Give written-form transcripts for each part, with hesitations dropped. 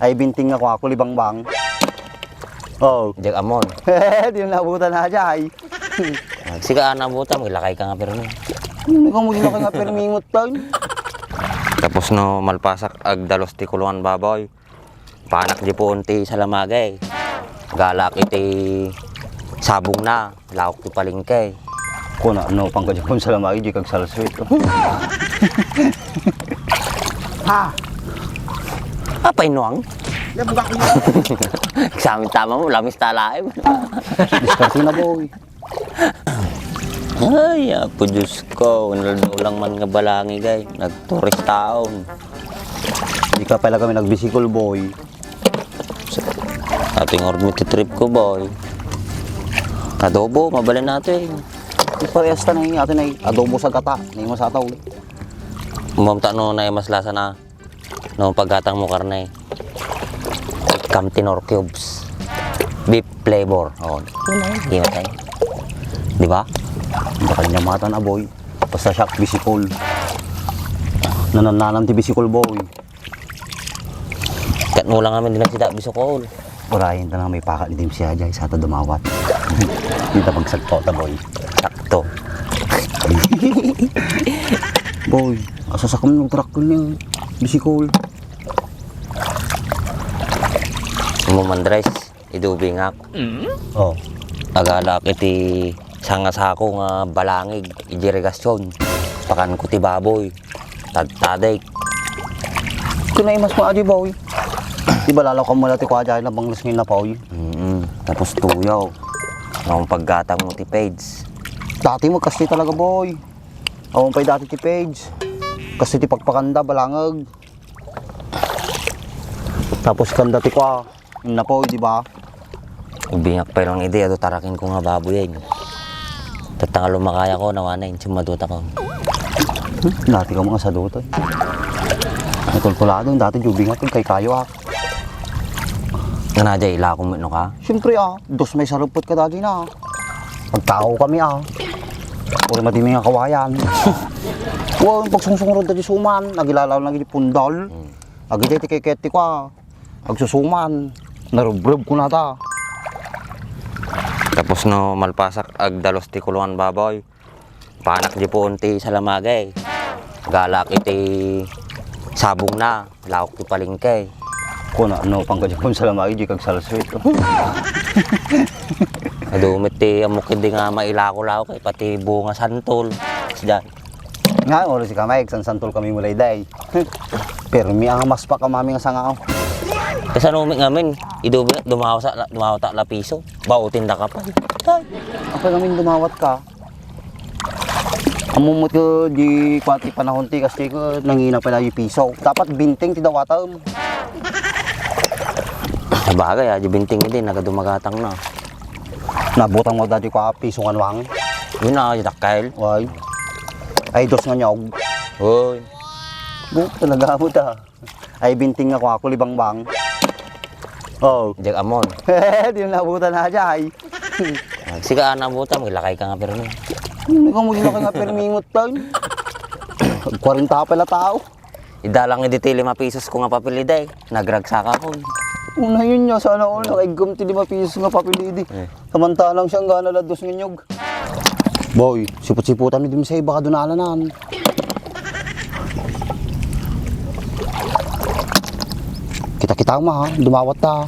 Ay binting ako libang bang. Oh. Jag amon. Di mo nabutan na dyan. Sika nabutan, magilakay ka nga pero no. Hindi ka mo ginakay nga permingot tayo. Tapos no, malpasak ag dalos ti kulungan baboy. Panak di po unti sa lamagay. Galak iti sabong na, laok ti palingkay. Kung ano, pang kajapon sa lamagi, di kag salaswit. Ha? Apay nuang. Nabuga ko Sa amin tama mo, lamis talaim. Diskarte na boy. Ay, apo Diyos ko. Unaldo lang man nga balangi gay. Nagturist taon. Di ka pala kami nagbisikol boy. Ating ormiti trip ko boy. Adobo, mabalin natin. Parehas ta na yung atin ay adobo sa gata. Na yung masataw. Umamta no na mas lasa na. No paggatang mo karne. Camtinor cubes. Beef flavor. Oh, di matay. Di ba? Hindi ka niya mata na boy. Basta siya bisikol. Nanananam ti bisikol boy. Kat mo lang kami din nagsita bisokol. Urahin ta na may pakat ni Dim siya dyan. Sa ata dumawat. Hindi ta pagsagpo ta boy. Sakto. Boy, asasakam ng truck ko niya. Bisikol. Mumandres, idubi nga. Oh. Agalak iti sangasako nga balangig, ijirigasyon. Pakan ko ti baboy. Tadtaday. Kung na imas mo adi boy. Di ba lalaw ka mula ti kwa dyan na banglas ngayon na boy. Tapos tuyaw. Ang paggatang mo ti page. Dati magkasti talaga boy. Awang pa'y dati ti page. Kasi ti pagpakanda balangag. Tapos kanda ti kwa. Yung na po, di ba? Ubinyak pa lang ide, ato tarakin ko nga baboy yan. Tatanga lumakaya ko, nawanayin, sumaduta ko. Dati ka mga sadutan. Natulkulado, dati jubi nga kay kayo ah. Nga na dyan, ila kong mino ka. Siyempre ah, dos may sarupot ka dati na. Pagtao kami ah. Uri madimi nga kawayan. Wow, pagsungsungurod dati suman, nagilalaw lang di pundal. Agiti ti keketi ko ah. Pagsusuman, narubrub ko na ta. Tapos no, malpasak ag dalos ti kulungan baboy. Panak di po unti sa lamagay. Galak iti sabong na, laok ti palingkay. Kung ano, pang kajapon sa lamagi, di kag salaswit. Adumit ti amukid di nga mailako-lako kay pati bunga santol. Diyan. Nga, oras si kamay, santol kami mulay day. Pero may angamas pa kamami nga sangaw. Kasi anumik ngamin, dumawa ta la piso. Bautin da ka pa. Ako namin dumawat ka. Amumot ko di kwati panahon ti kasi ko nangina pala yung piso. Dapat binting ti dawatam. Sa bagay, di binting din, nagadumagatang na. Nabutang mo dati ko piso kanwang. Yun na, yung takkail. Why? Ay dos nga nyog. Hoy. Talaga mo ta. Ay binting ako libang bang. Oh. Jag amon. Di mo nabutan na dyan. Sika nabutan, magilakay ka nga pero no. Hindi ka mo ginakay nga permingot tayo. 40 pala tao. Idalang iditi 5 pesos ko nga papiliday. Nagragsaka ko. Una yun niya, sana all nakaigam ti 5 piso nga papilidi. Samantalang siyang gana lados ng nyog. Boy, sipot-siputan ni Dim say, baka doon alanan. Kita-kita mo ha, dumawat ta.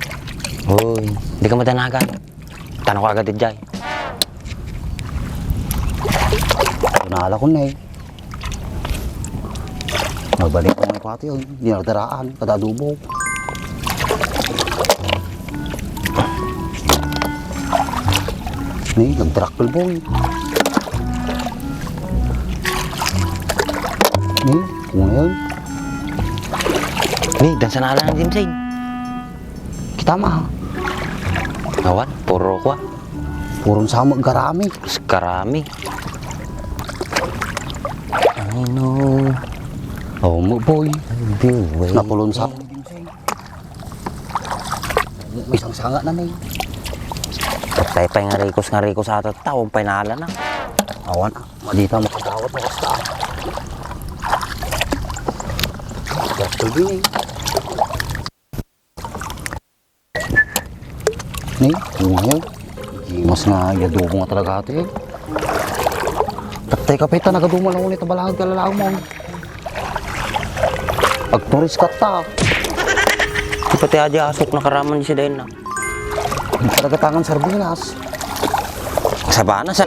Hoy, di ka madanagan. Tanong ko agad dyan. Tunala ko na eh. Magbalik ko ng pati yun, dinardaraan, kadadubo. Ni, nag-trackle boy. Ni, kung ngayon. Ni, dan sana lang din say. Kita ma. Awan, puro ko. Purong sama garami. Karami. Ano? Oh, mo boy. Napulon sa. Isang sanga na na Patay pa nga rikos sa taong painala na. Awan, madita makatawat mo kasta. Trackle din eh. Ni, ngayon. Mas na yadubo nga talaga ito eh. Tatay kapita, nagadumal lang ulit ang balangag kalalaang mo. Pagturis ka ta. Di pati aja asok nakaraman di siya dahil na. Nagtatangan sardinas. Sa bana sa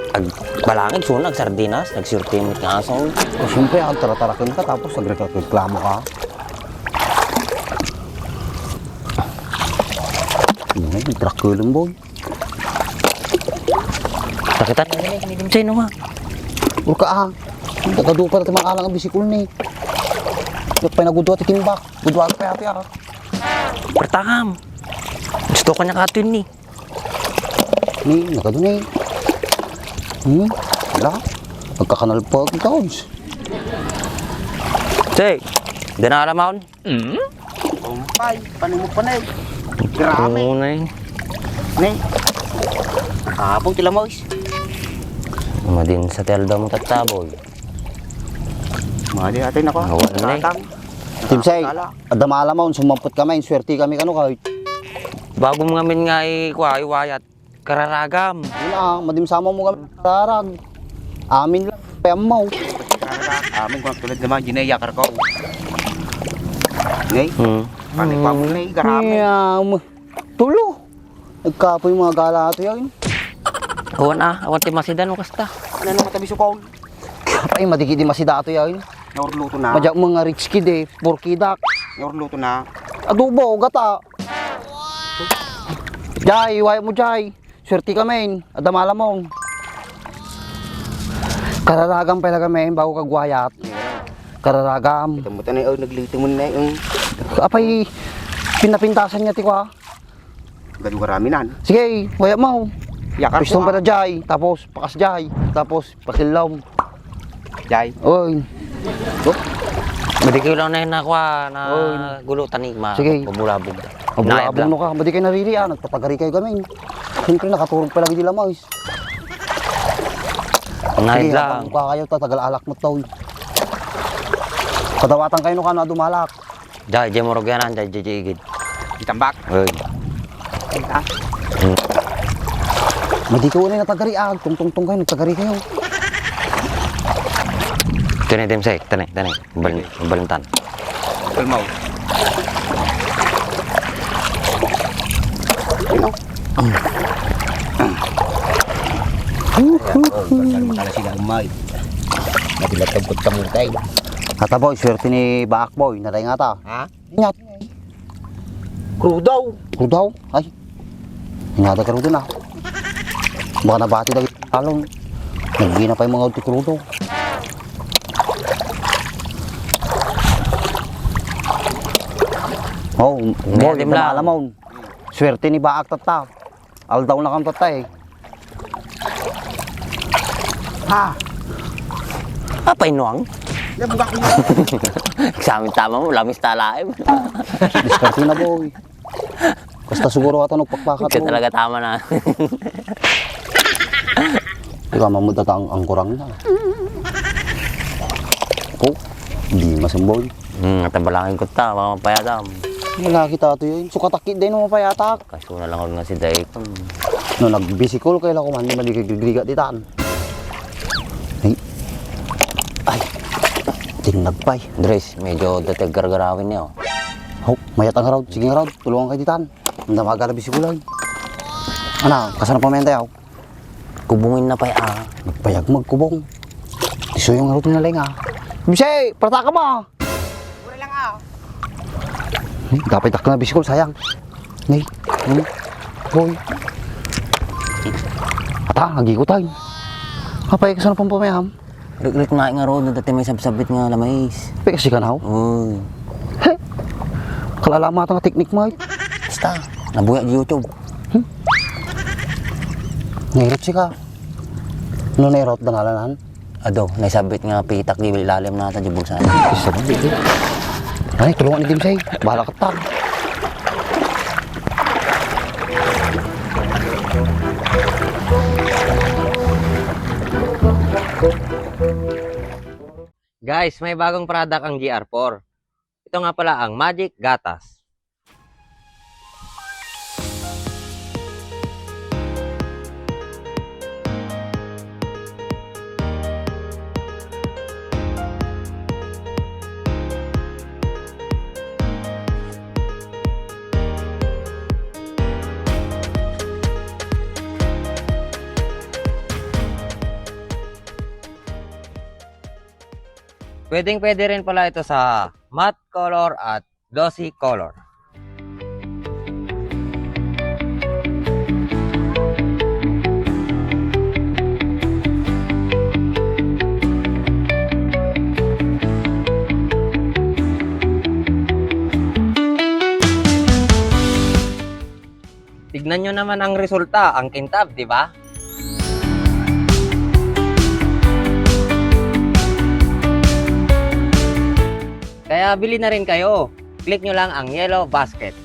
balangin sunag sardinas, nagsurtimit nga aso. O siyempre, ang taratarakin ka tapos nagreklamo ka. Ngayon, truck ko lang boy. Takitan na ganyan, hindi sa'yo nga. Uro ka ah. Nagkado pa natin mga alang ang bisikul ni. Nagpay na gudwa ti timbak. Gudwa ka pati ah. Pertaham. Gusto ka niya katin ni. Ni, nagkado ni. Wala. Magkakanal pa ang tawds. Say, di na alam ako. Kumpay, paano mo panay? Grabe. Oo na eh. Ni. Kapong tila mo is. Madin sa telda mo tataboy. Mali natin ako. Awan na eh. Tim Say, adamala mo, sumampot kami, swerte kami kano kahit. Bago mo ngamin nga iwayat, kararagam. Yun ah, madim sama mo kami tarag. Amin lang, payam mo. Amin ko tulad naman, ginayakar ko. Ngay, panik pa mo na garami. Ngayam. Tulo. Nagkapoy mga gala ato yan. Awan ti masidan mo kasta. Ano naman tabi ko? Kapay, madigi di masida ato yan. Naurluto na. Madyak mga rich kid eh, porkidak. Naurluto na. Adobo, gata. Jai, iwaya mo Jai. Swerte kami, adamala mo. Kararagam pala kami, bago kagwayat. Kararagam. Tamutan na naglito mo na yung Apay, pinapintasan niya ti ko. gado garami nan. Sige, waya mo. Yakar Pistong ko. pa na Jai, tapos pakas Jai, tapos pakilaw. Jai. Oy, Madikaw lang na yun nakuha na Oy. gulo tanig Sige. pabulabog. mabulabong no ka. Badi kayo nariri nagpatagari kayo kami. Siyempre nakaturog pa lagi di lamay. Naib Sige, lang. habang mukha kayo, tagal alak mo tao. Kadawatan kayo no ka na dumalak. Jai, jay morog yan, jay igid. Itambak. Oy. Ha? Madi ko na natagari tungtong kayo, nagtagari kayo. Tanay, Timsay, tanay. Balintan. Kalmaw. Makala sila umay. Nabilatagod ka mo tayo. Ata boy, swerte ni Baak boy, naray nga ta. Ha? Ingat. Krudaw. Rudaw, ay. Ingat ka rudo na. Baka nabati na talong. Nagigina pa yung mga uti krudo. Oh, boy, Ngayon, alam mo. Swerte ni Baak tata. Aldaw na kang tata eh. Ha? Apa inuang? Nabugak ko. Sa amin tama mo, lamis talaim. Diskarte na boy. Basta siguro ka tanong pakpakat Ika mo. talaga tama na. Ikaw mamudata ang kurang na. Oh, hindi masamboy. Natabalangin ko ta, mga payadam. Wala kita ito yun. Sukatakit din mo payatak. Kaso na lang ako nga si Daik. No, nag-bisikol kayo lang kuman. Di maligagrigat ditaan. Ay, tinagpay. Dres, medyo datag gargarawin niyo. Oh, mayat ang harod. Sige nga harod. Tulungan kayo ditaan. Ang damaga na bisikulan. Ano, kasana pa mente yaw. Kubungin na pa ya. Nagpayag magkubong. Iso yung harod na lang ah. Bisay, parata ka ba? Wala lang ah. Dapat tak na bisikol, sayang. Nay, boy. Ata, nagikutay. Kapay ka sana pang pamayam. Rik na nga ro, dati may sabsabit nga lamais. Pwede kasi ka na ho. Uy, Kalalamat ang teknik mo. basta, nabuya di YouTube. Nairot si ka. Ano nairot na ngalanan? Ado, naisabit nga pitak di ilalim na ata di bulsa. Isa ba? Ay, tulungan ni Dimsay. Bahala ka ta. Guys, may bagong product ang GR4. Ito nga pala ang Magic Gatas. Pwedeng-pwede rin pala ito sa matte color at glossy color. Tignan nyo naman ang resulta, ang kintab, di ba? Kaya bili na rin kayo. Click nyo lang ang yellow basket.